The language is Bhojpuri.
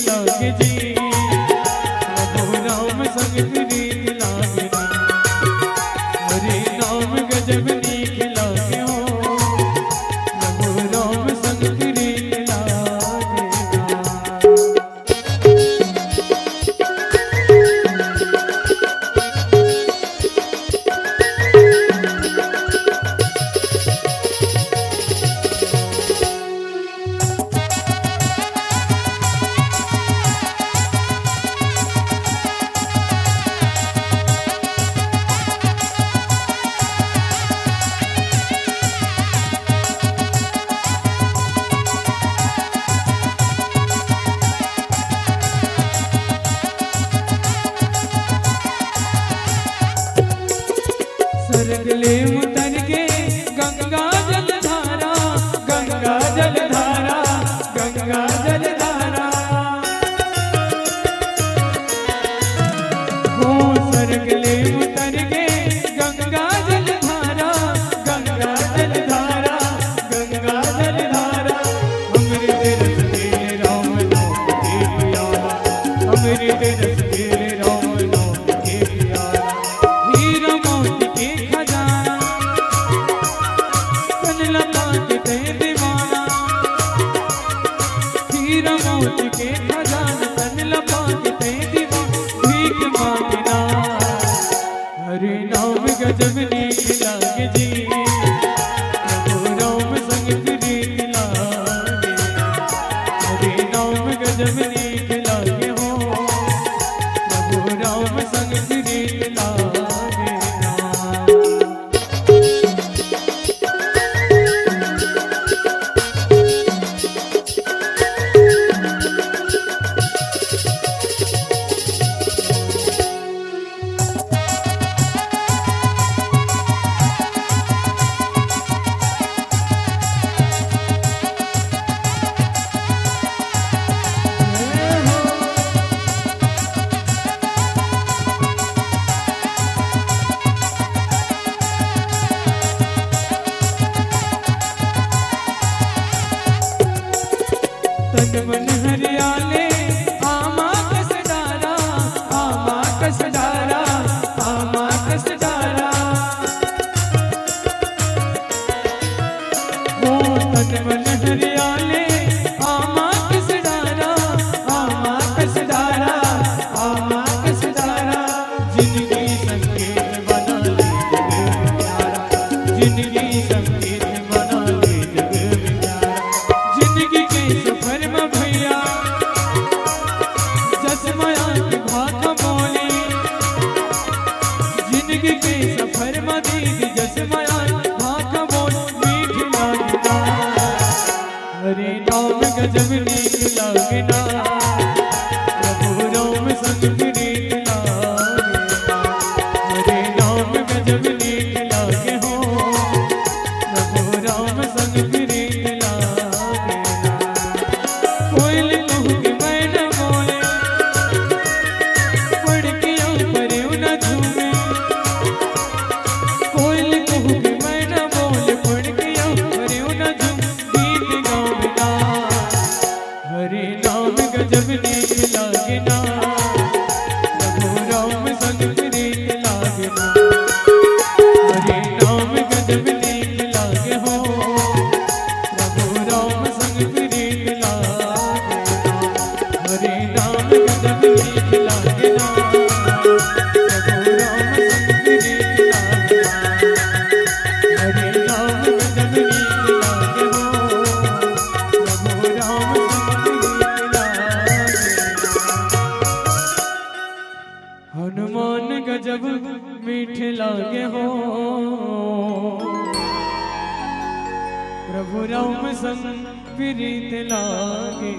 लागे जी, प्रभु राम संग प्रीत लागे जी। हरे नाम गजब नीक लागे हो, प्रभु राम संग प्रीत लागे ना। सरगले उतर के गंगा जल धारा, गंगा जल धारा, गंगा जल धारा। हो सरगले उतर के गंगा जल धारा, गंगा जल धारा, गंगा जल धारा। अमृत रस तेरे राम नाम के प्यारा, अमृत रस तेरे राम नाम के प्यारा। हीरा मोती के खजाना, कन लगा के ते दीवाना। हीरा मोती के खजाना, कन लगा के ते दीवाना। भीख मांगना, हरे नाम गजब नीक लागे जी, प्रभु राम संग प्रीत लागे। हरे नाम गजब नीक लागे हो, प्रभु राम संग प्रीत लागे ना। तन मन हरियाले आमा कस डारा, आमा कस डारा, आमा कस डारा। हो तन मन हरियाले आमा कस डारा, आमा कस डारा, आमा कस डारा। जिंदगी संगीत बना ले जग में प्यारा, जिंदगी संगीत बना ले जग में प्यारा। जिंदगी के सफर में भैया जसमाया की भाखा बोली, जिंदगी के सफर में दीदी जसमाया की भाखा बोली। मीठ लागना, हरे नाम गजब नीक लागना, प्रभु राम संग प्रीत लागना। हरे नाम गजब नीक लागे हो, प्रभु राम संग प्रीत लागना। कोयल कहू के मैं न बोले, पढ़ के परे न झूमे। कोयल कहू के मैं न बोले, पढ़ के परे न झूमे। गीत गावना, हरे नाम गजब नीक लागना, प्रभु राम संग प्रीत लागना। हरे नाम गजब नीक लागे हो, प्रभु राम संग प्रीत लागना। हरे नाम गजब नीक लागना, प्रभु राम संग प्रीत लागना। हरे नाम गजब नीक लागे हो, प्रभु राम संग प्रीत लागना। हनुमान गजब मीठ लागे हो, प्रभु राम संग प्रीत लागे।